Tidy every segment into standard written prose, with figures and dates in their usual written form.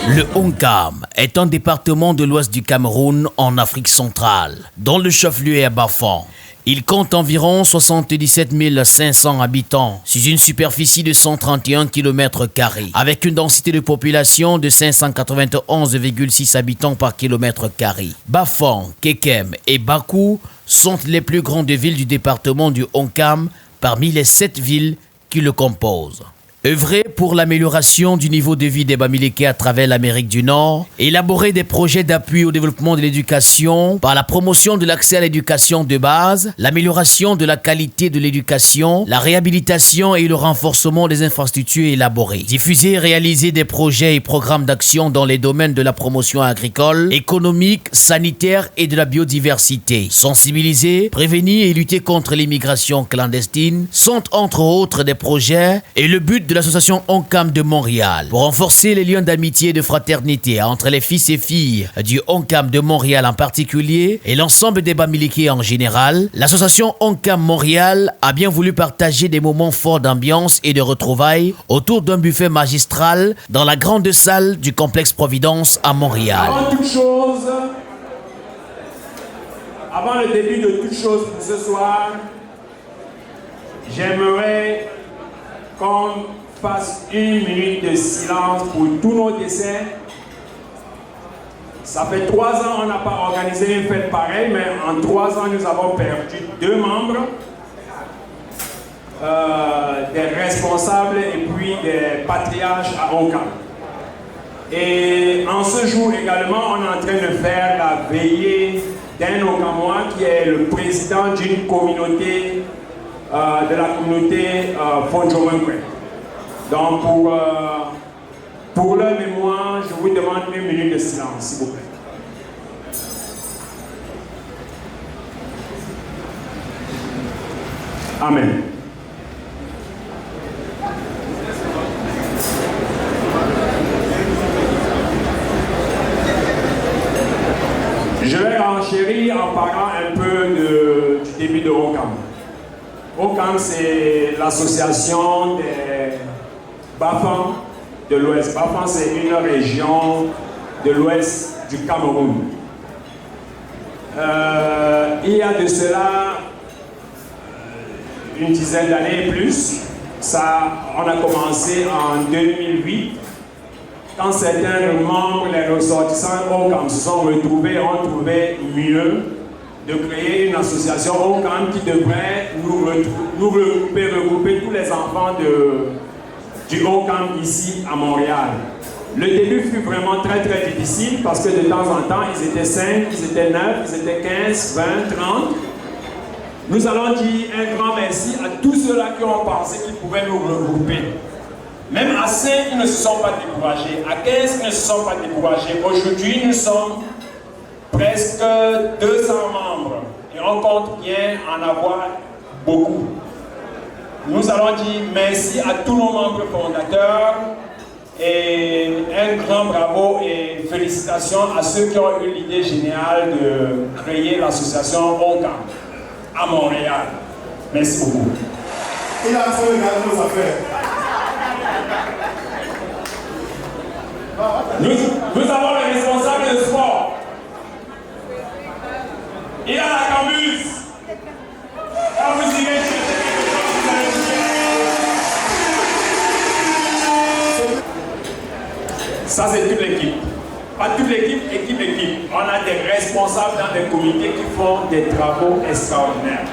Le Onkam est un département de l'ouest du Cameroun en Afrique centrale, dont le chef-lieu est à Bafang. Il compte environ 77 500 habitants sur une superficie de 131 km², avec une densité de population de 591,6 habitants par km². Bafang, Kekem et Bakou sont les plus grandes villes du département du Onkam parmi les 7 villes qui le composent. Œuvrer pour l'amélioration du niveau de vie des Bamileke à travers l'Amérique du Nord, élaborer des projets d'appui au développement de l'éducation par la promotion de l'accès à l'éducation de base, l'amélioration de la qualité de l'éducation, la réhabilitation et le renforcement des infrastructures élaborées. Diffuser et réaliser des projets et programmes d'action dans les domaines de la promotion agricole, économique, sanitaire et de la biodiversité. Sensibiliser, prévenir et lutter contre l'immigration clandestine sont entre autres des projets et le but de l'association Onkam de Montréal. Pour renforcer les liens d'amitié et de fraternité entre les fils et filles du Onkam de Montréal en particulier et l'ensemble des Bamileke en général, l'association Onkam Montréal a bien voulu partager des moments forts d'ambiance et de retrouvailles autour d'un buffet magistral dans la grande salle du complexe Providence à Montréal. Avant le début de toute chose pour ce soir, j'aimerais qu'on fasse 1 minute de silence pour tous nos décès. Ça fait 3 ans qu'on n'a pas organisé une fête pareille, mais en 3 ans, nous avons perdu 2 membres, des responsables et puis des patriarches à Onkam. Et en ce jour également, on est en train de faire la veillée d'un Okamois qui est le président d'une communauté, de la communauté Fonjowenkwe. Donc pour leur mémoire, je vous demande 1 minute de silence, s'il vous plaît. Amen. Je vais renchérir en parlant un peu du début de Onkam. Onkam, c'est l'association des Bafang de l'Ouest. Bafang, c'est une région de l'Ouest du Cameroun. Il y a de cela une dizaine d'années et plus. On a commencé en 2008, quand certains membres, les ressortissants Onkam se sont retrouvés, ont trouvé mieux de créer une association Onkam qui devrait nous regrouper tous les enfants du Onkam ici à Montréal. Le début fut vraiment très difficile parce que de temps en temps, ils étaient 5, ils étaient 9, ils étaient 15, 20, 30. Nous allons dire un grand merci à tous ceux-là qui ont pensé qu'ils pouvaient nous regrouper. Même à 5, ils ne se sont pas découragés. À 15, ils ne se sont pas découragés. Aujourd'hui, nous sommes presque 200 membres. Et on compte bien en avoir beaucoup. Nous allons dire merci à tous nos membres fondateurs et un grand bravo et félicitations à ceux qui ont eu l'idée géniale de créer l'association Onkam à Montréal. Merci beaucoup. Il a fait regarder nos affaires. Nous avons le responsable de sport. Il a la cambuse. Quand vous irez chercher quelque chose, vous allez chercher. Ça, c'est toute l'équipe. Pas toute l'équipe, équipe. On a des responsables dans des comités qui font des travaux extraordinaires.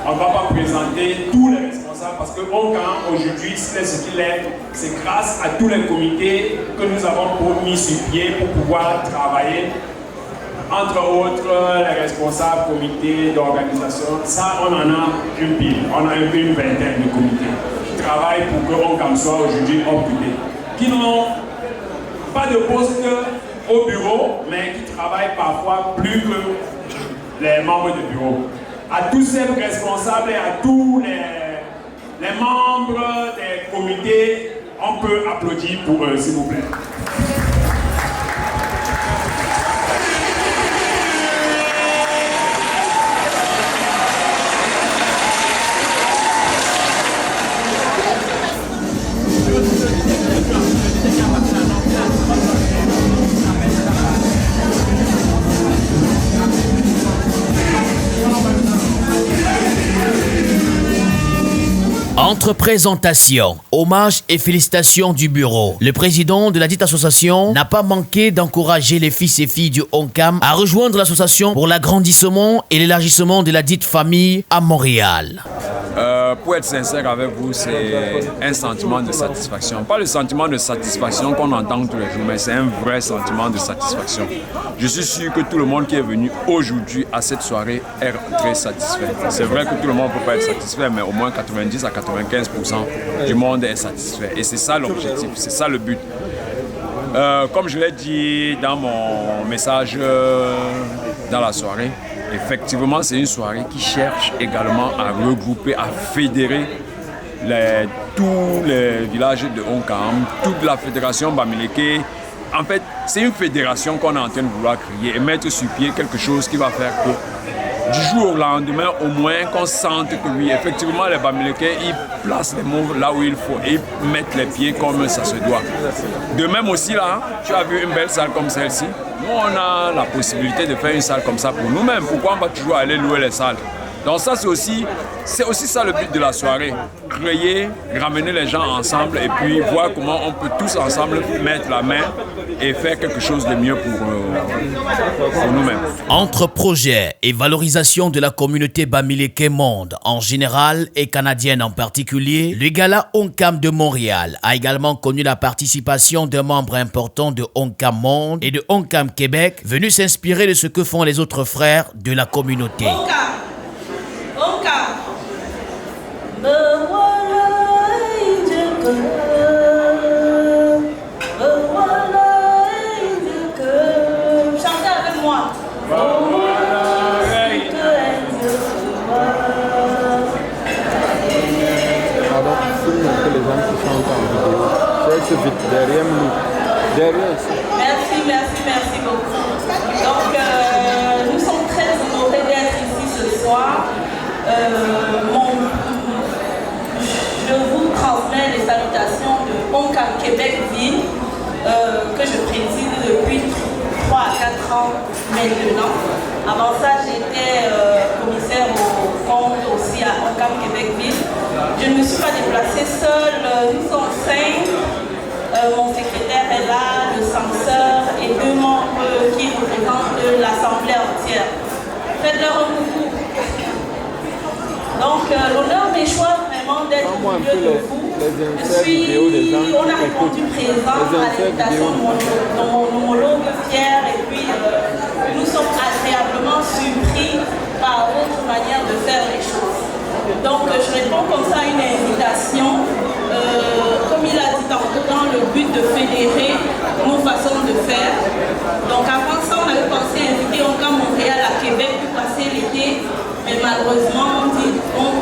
On ne va pas présenter tous les responsables parce que Onkam, aujourd'hui, c'est ce qu'il est. C'est grâce à tous les comités que nous avons mis sur pied pour pouvoir travailler. Entre autres, les responsables comités d'organisation. Ça, on en a une pile. On a une vingtaine de comités qui travaillent pour que Onkam soit aujourd'hui occupé. Qui n'ont pas de poste au bureau, mais qui travaillent parfois plus que les membres du bureau. À tous ces responsables et à tous les membres des comités On peut applaudir pour eux, s'il vous plaît. Entre présentations, hommages et félicitations du bureau, le président de la dite association n'a pas manqué d'encourager les fils et filles du ONCAM à rejoindre l'association pour l'agrandissement et l'élargissement de la dite famille à Montréal. Pour être sincère avec vous, c'est un sentiment de satisfaction. Pas le sentiment de satisfaction qu'on entend tous les jours, mais c'est un vrai sentiment de satisfaction. Je suis sûr que tout le monde qui est venu aujourd'hui à cette soirée est très satisfait. C'est vrai que tout le monde ne peut pas être satisfait, mais au moins 90 à 95% du monde est satisfait. Et c'est ça l'objectif, c'est ça le but. Comme je l'ai dit dans mon message dans la soirée, effectivement, c'est une soirée qui cherche également à regrouper, à fédérer tous les villages de ONCAM, toute la fédération Bamileke. En fait, c'est une fédération qu'on est en train de vouloir créer et mettre sur pied quelque chose qui va faire que du jour au lendemain, au moins qu'on sente que oui, effectivement, les Bamileke, ils placent les mots là où il faut et ils mettent les pieds comme ça se doit. De même aussi, là, tu as vu une belle salle comme celle-ci. Nous, on a la possibilité de faire une salle comme ça pour nous-mêmes. Pourquoi on va toujours aller louer les salles? Donc ça, c'est aussi ça le but de la soirée. Créer, ramener les gens ensemble et puis voir comment on peut tous ensemble mettre la main et faire quelque chose de mieux pour nous-mêmes. Entre projets et valorisation de la communauté Bamileke monde en général et canadienne en particulier, le gala ONCAM de Montréal a également connu la participation d'un membre important de ONCAM monde et de ONCAM Québec, venu s'inspirer de ce que font les autres frères de la communauté. Chantez avec moi. Pardon, filme un peu les gens qui chantent en vidéo. C'est vite, derrière nous. Derrière ici. Merci beaucoup. Donc, nous sommes très honorés d'être ici ce soir. Je vous transmets les salutations de ONCAM Québec-Ville, que je préside depuis 3 à 4 ans maintenant. Avant ça, j'étais commissaire au compte aussi à ONCAM Québec-Ville. Je ne me suis pas déplacée seule, nous sommes 5. Mon secrétaire est là, le censeur et 2 membres qui représentent l'Assemblée entière. Faites-leur un coucou. Donc, l'honneur m'échoit vraiment d'être au milieu de vous. On a répondu présent à l'invitation de mon homologue Pierre et puis nous sommes agréablement surpris par votre manière de faire les choses. Donc, je réponds comme ça à une invitation, comme il a dit tantôt, dans le but de fédérer nos façons de faire. Donc, avant ça, on avait pensé inviter ONCAM Montréal à Québec pour passer l'été. Mais malheureusement, on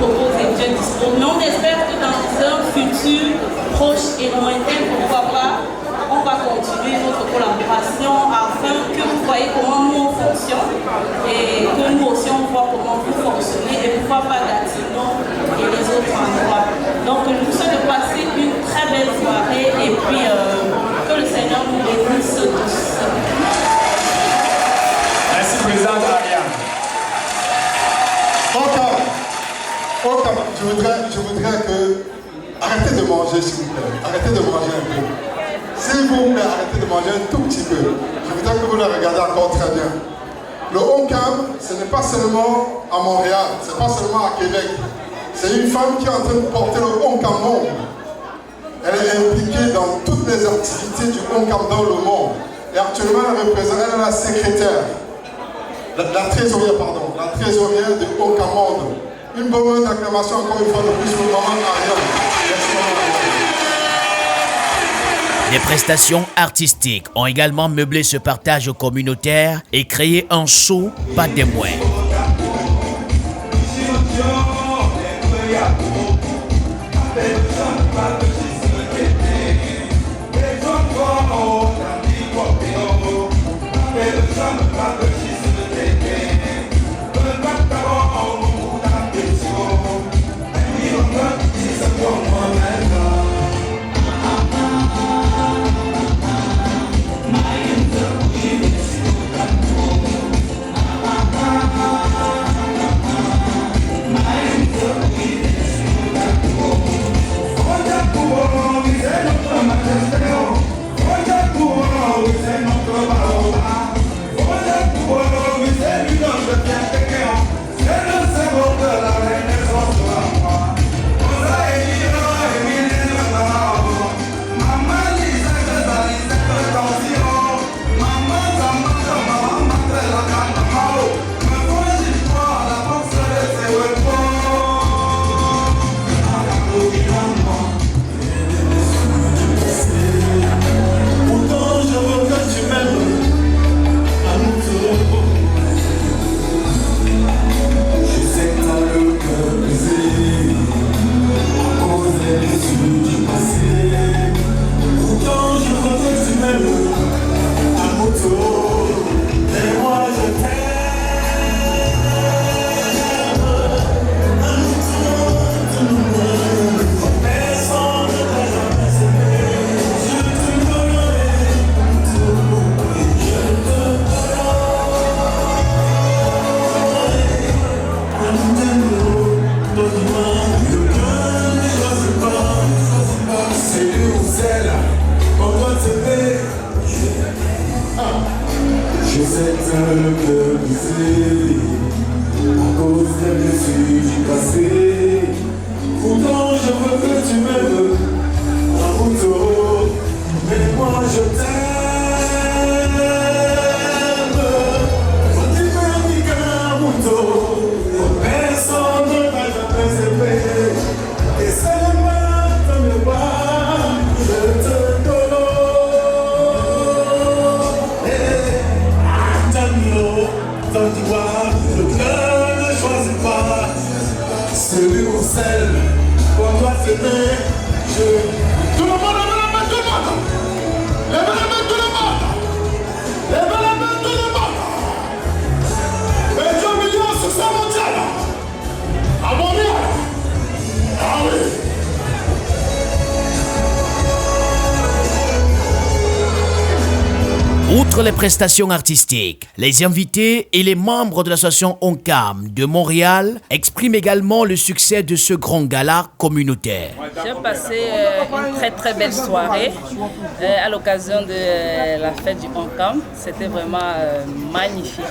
propose et Dieu dispose. Mais on espère que dans un futur proche et lointain, pourquoi pas, on va continuer notre collaboration afin que vous voyez comment nous on fonctionne et que nous aussi on voit comment vous fonctionnez et pourquoi pas Gatineau et les autres endroits. Donc nous souhaitons de passer une très belle soirée et puis que le Seigneur nous bénisse tous. Merci, président Ariane. Je voudrais que... Arrêtez de manger, s'il vous plaît. Arrêtez de manger un peu. S'il vous plaît, arrêtez de manger un tout petit peu. Je voudrais que vous le regardiez encore très bien. Le ONCAM, ce n'est pas seulement à Montréal, ce n'est pas seulement à Québec. C'est une femme qui est en train de porter le ONCAM monde. Elle est impliquée dans toutes les activités du ONCAM dans le monde. Et actuellement, elle représente, elle est la secrétaire. La trésorière du ONCAM monde. Une bonne acclamation encore une fois de plus pour maman Ariane. Merci, maman. Des prestations artistiques ont également meublé ce partage communautaire et créé un show pas des moindres. le cœur brisé à cause des blessures du passé. Pourtant je veux que tu m'aimes, Naruto, mais moi je t'aime. On dit même Naruto, personne ne va jamais s'aimer. Et seulement dans mes bras, je te donne. Le cœur ne choisit pas celui ou celle qu'on doit s'aimer. Tout le monde, lève la main, tout le monde. Lève la main, tout le monde. Lève la main, tout le monde. Et Dieu million sur sa mondiale. À Montréal. Ah oui. Outre les prestations artistiques, les invités et les membres de l'association ONCAM de Montréal expriment également le succès de ce grand gala communautaire. J'ai passé une très belle soirée à l'occasion de la fête du ONCAM. C'était vraiment magnifique.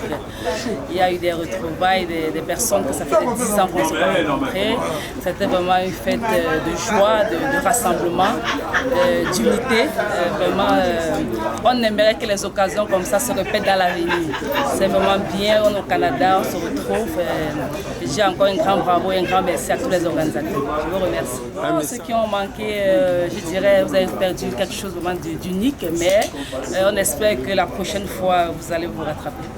Il y a eu des retrouvailles, des personnes que ça fait 10 ans qu'on se rencontrait. C'était vraiment une fête de joie, de rassemblement, d'unité. Vraiment, on aimerait que les occasions comme ça se répètent dans l'avenir. C'est vraiment bien, on est au Canada, on se retrouve. J'ai encore un grand bravo et un grand merci à tous les organisateurs. Je vous remercie. Ceux qui ont manqué, je dirais, vous avez perdu quelque chose vraiment d'unique, mais on espère que la prochaine fois, vous allez vous rattraper.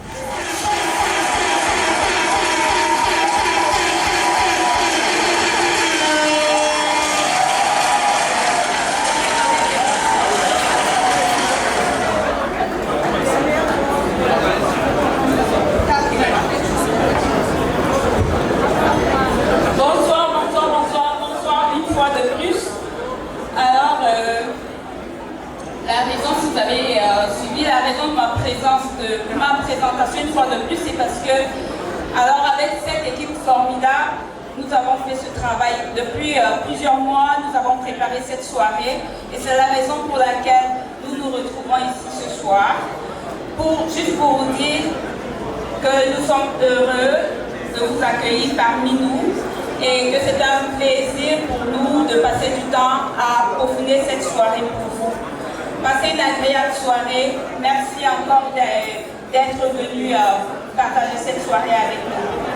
Ma présentation une fois de plus, c'est parce que, alors avec cette équipe formidable, nous avons fait ce travail. Depuis plusieurs mois, nous avons préparé cette soirée et c'est la raison pour laquelle nous nous retrouvons ici ce soir. Juste pour vous dire que nous sommes heureux de vous accueillir parmi nous et que c'est un plaisir pour nous de passer du temps à peaufiner cette soirée pour vous. Passez une agréable soirée. Merci encore d'être venu partager cette soirée avec nous.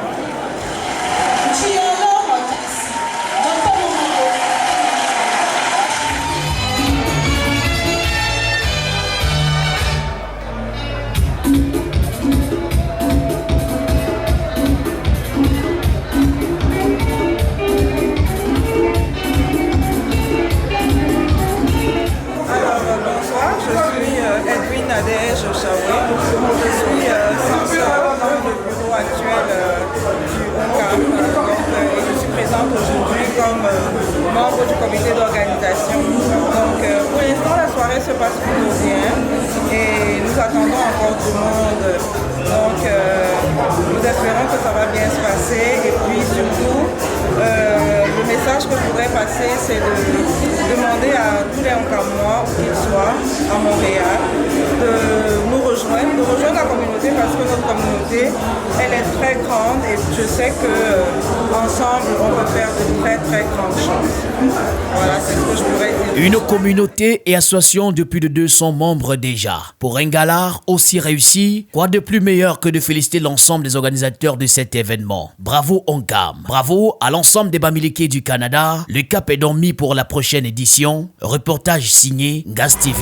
Nadège Chawé. Je suis censeur dans le bureau actuel du ONCAM. Et je suis présente aujourd'hui comme membre du comité d'organisation. Donc pour l'instant la soirée se passe plutôt bien et nous attendons encore du monde. Donc nous espérons que ça va bien se passer et puis surtout le message que je voudrais passer c'est de demander à tous les ONCAMois, où qu'ils soient, à Montréal, de nous rejoindre la communauté parce que notre communauté, elle est très grande et je sais qu'ensemble, on peut faire de très grandes choses. Voilà, c'est ce que je pourrais dire. Une communauté et association de plus de 200 membres déjà. Pour un gala aussi réussi, quoi de plus meilleur que de féliciter l'ensemble des organisateurs de cet événement. Bravo ONCAM. Bravo à l'ensemble des Bamileke du Canada. Le cap est dormi pour la prochaine édition. Reportage signé Gaz TV.